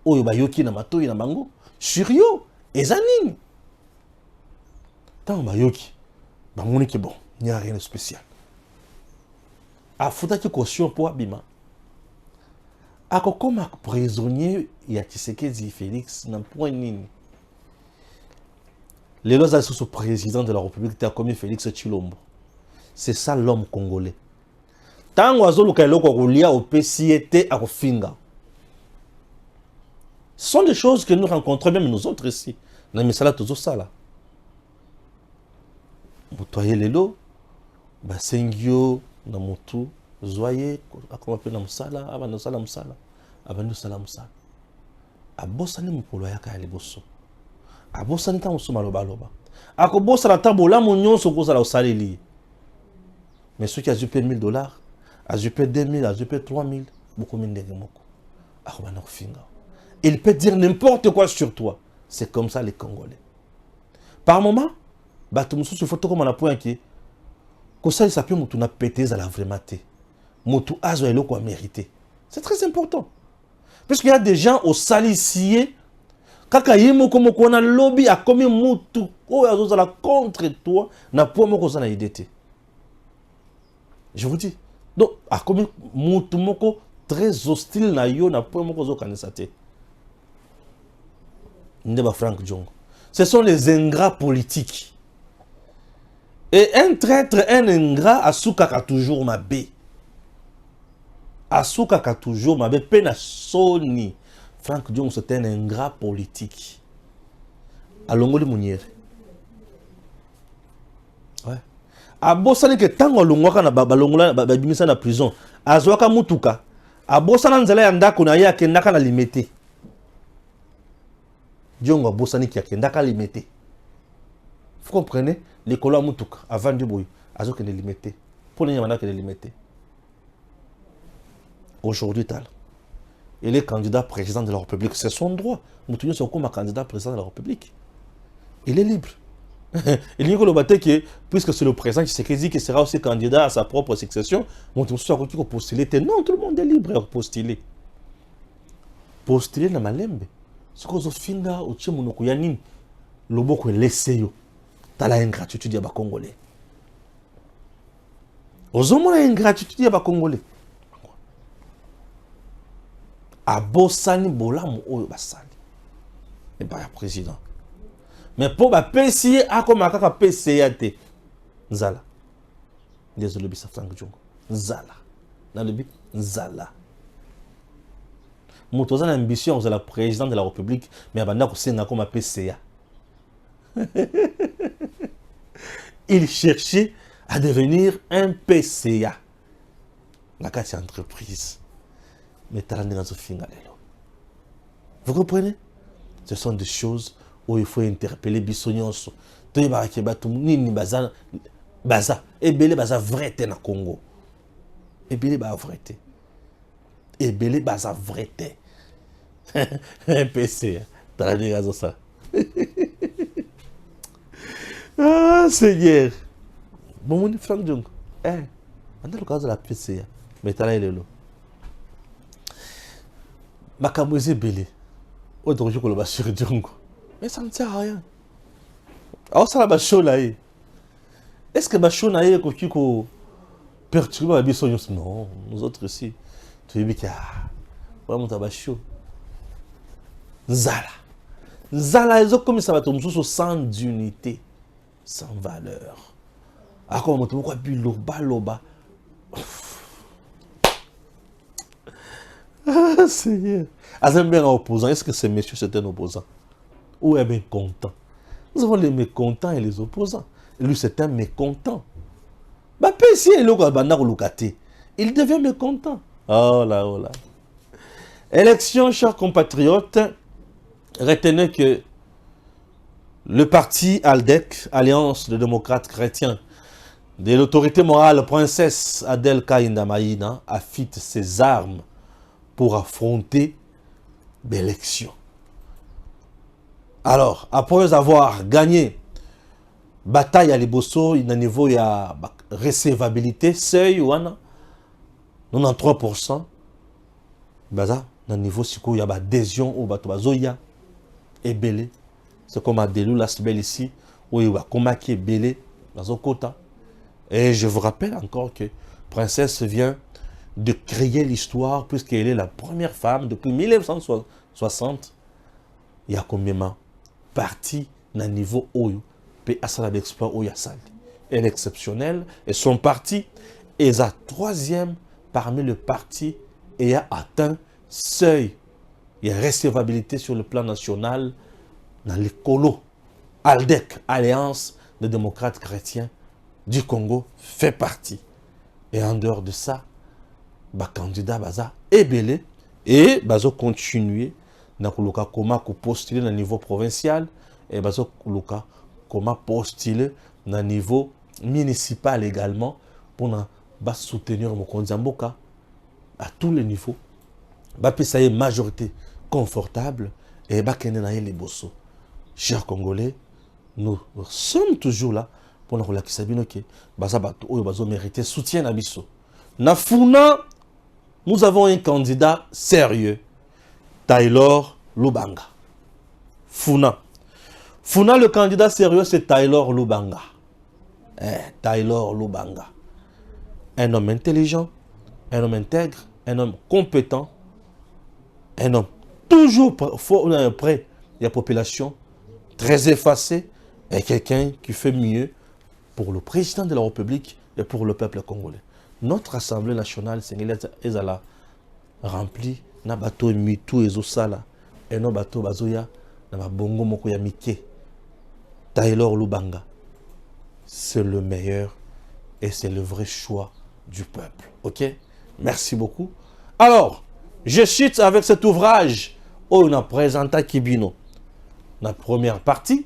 Oyo ba yoki na matoyi na bango. Sérieux? Ezanini. Tant ba yoki. Ba moni ki bon, il n'y a rien de spécial. A futa ki caution pour abima. Ako comme prisonnier ya Tshisekedi Félix na point nini. Les lois sont sous président de la République comme Félix Tshilombo. C'est ça l'homme congolais. Tant oiseau le kailoko kolia au PCT à Kofinga. Ce sont des choses que nous rencontrons même nous autres ici. Dans les salades toujours ça là. Motoye lelo, basengio na motu, zoye, comment appelle na musala, abano sala musala, abano sala musala. Abosani mukolo ya kaya liboso. Abosani ta musuma loba loba. Akobosa na tabola munyonso kozala osaleli. Mais ceux qui a payé $1000, a payé 2000, a payé 3000, beaucoup de moko. Akobana kofinga. Il peut dire n'importe quoi sur toi. C'est comme ça les Congolais. Par moment, il faut comme on a point qui que ça il s'appelle mutu na pété à la vraiment mutu azo elo quoi mérité. C'est très important. Parce qu'il y a des gens au salicier kaka yemo comme on a lobby a comme mutu o azo la contre toi na point moko za na idée. Je vous dis. Donc a comme mutu moko très hostile na yo na point moko zo kanisate. Ndeba Frank Diongo. Ce sont les ingrats politiques. Et un traître, un ingrat, Asuka a toujours ma bé. Asuka a toujours ma bé. Pena Sony. Frank Diongo, c'est un ingrat politique. Alongo de Mounier. Ouais. Abosani que tant que l'on a balongola, babimisa na prison. Azwaka mutuka. Abosana nzela yanda kuna ya kendaka na limité. Diongo abosani qui a kendaka limité. Vous comprenez? Les colons Moutouk, avant du bruit, azo que les limité. Pour les Yamana que les limité. Aujourd'hui, il est candidat président de la République. C'est son droit. Moutouk est comme candidat président de la République. Il est libre. Il y a le bâtiment qui, puisque c'est le président qui sera aussi candidat à sa propre succession, Moutouk soit postulé. Non, tout le monde est libre à postuler. Postuler dans ma lembe. Ce que je fais là, au Tchemounoko Yanin, le boko est laissé yo. T'as la ingratitude à Congolais. Aux hommes, la ingratitude à Congolais. A Bossani Bolam ou Bassali. Et pas le président. Mais pour la PCA, à comme à PCAT. Nzala. Désolé, Bissa Frank Diongo. Nzala. Dans le but, Nzala. Moutouza a l'ambition de la présidente de la République, mais à Banda Kosenga comme à PCA. Il cherchait à devenir un PCA. La carte entreprise. Mais vous comprenez? Ce sont des choses où il faut interpeller Bissonionso. Et belé baza vrai na Congo. Et belé ba vrai. Et belé baza vrai. Un PCA. T'as dit ça. Ah, Seigneur. Bon, mon Frank Diongo. On a le cas de la PCA. Mais t'as là, il est là. Makamweze belé. Aujourd'hui, on va sur Djongo. Mais ça ne sert à rien. Alors, ça va là. Est-ce que Bachon a eu qu'on perturbe la vie? Non, nous autres ici. Tu dis que vraiment ta Bachon. Nzala. Nzala, ils ont comme ça va tomber sans unité, sans valeur. Alors, comment on peut dire loba. Ah, Seigneur. Azem bien un opposant. Est-ce que ces messieurs c'est un opposant? Ou est mécontent? Nous avons les mécontents et les opposants. Lui, c'est un mécontent. Il devient mécontent. Oh là, oh là. Élection, chers compatriotes, retenez que le parti ALDEC, Alliance des démocrates chrétiens, de l'autorité morale princesse Adel Kaïnda Maïna, affite ses armes pour affronter l'élection. Alors, après avoir gagné bataille à Liboso, il y a un niveau de recevabilité, seuil ou 93%. Baza, dans le niveau il y a adhésion au Batobazoya et Belé. C'est comme à Delou, la belle ici, où il y a Komaki et Belé, dans un quota. Et je vous rappelle encore que Princesse vient de créer l'histoire, puisqu'elle est la première femme depuis 1960. Il y a combien de parti dans le niveau Oyo, puis à ça l'exploit Oyo Sali. Elle est exceptionnelle et son parti est la troisième parmi les partis et a atteint seuil et recevabilité sur le plan national dans les colos. ALDEC, Alliance des démocrates chrétiens du Congo, fait partie. Et en dehors de ça, le candidat Baza est belé et Bazo continuer dans comment postuler dans le niveau provincial et Bazo comment postuler dans le niveau municipal également pour soutenir mon Konzamboka à tous les niveaux. Ça y est majorité confortable et les bosso. Chers Congolais, nous sommes toujours là pour nous relaxer. Nous mériter soutien à Bisso. Nafuna, nous avons un candidat sérieux, Taylor Lubanga. Funa, le candidat sérieux, c'est Taylor Lubanga. Taylor Lubanga. Un homme intelligent, un homme intègre, un homme compétent, un homme toujours près de la population, très effacé, et quelqu'un qui fait mieux pour le président de la République et pour le peuple congolais. Notre Assemblée nationale, c'est remplie na bateau mitou et zosala et no bateau bazoya na bongo moko ya mike. Taylor Lubanga, c'est le meilleur et c'est le vrai choix du peuple. Ok? Merci beaucoup. Alors, je cite avec cet ouvrage où on a présenté Kibino. La première partie,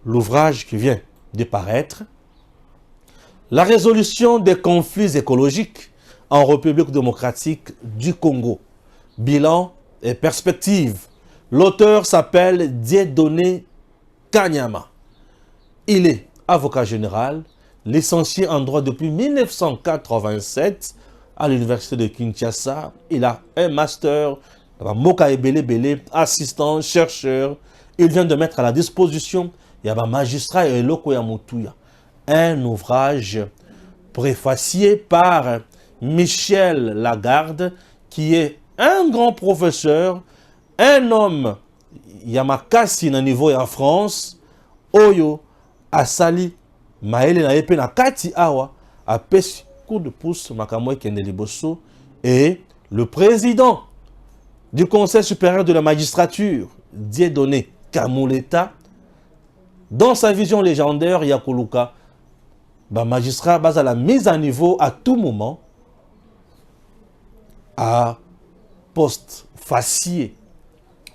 l'ouvrage qui vient de paraître, la résolution des conflits écologiques en République démocratique du Congo. Bilan et perspective. L'auteur s'appelle Dieudonné Kanyama. Il est avocat général, licencié en droit depuis 1987 à l'université de Kinshasa. Il a un master, Moka Ebele, assistant, chercheur. Il vient de mettre à la disposition, il y a un magistrat et Loko Yamutuya, un ouvrage préfacié par Michel Lagarde, qui est un grand professeur, un homme, Yamakasi na niveau en France, Oyo, Asali, Maële na Epe na Kati Awa, a pesi coup de pouce, Makamwe Kendeliboso, et le président du Conseil supérieur de la magistrature, Dieudonné Kamuleta, dans sa vision légendaire, Yakoluka, magistrat base à la mise à niveau à tout moment, à poste facié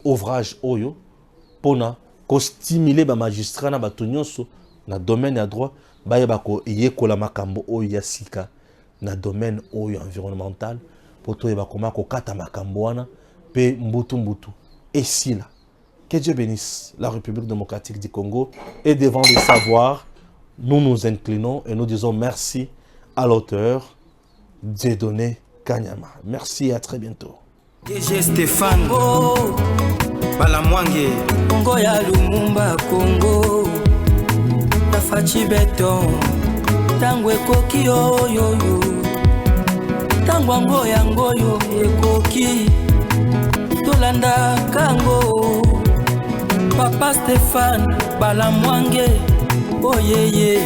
ouvrage Oyo, pour stimuler les magistrats dans le domaine de droit, pour yekola makambo Oyo yasika na domaine Oyo environnemental, pour to yebakoma ko kata makambo wana pe mbutu mbutu. Et si là, que Dieu bénisse la République démocratique du Congo et devant le savoir, nous nous inclinons et nous disons merci à l'auteur Dieudonné Kanyama. Merci et à très bientôt. DG Stéphane Balamwange Congo ya Lumumba Congo Tafachi Beton Tangwe koki oyoyo Tangwango yangoyo ekoki Tolanda kango Papa Stéphane Balamwange Oyeye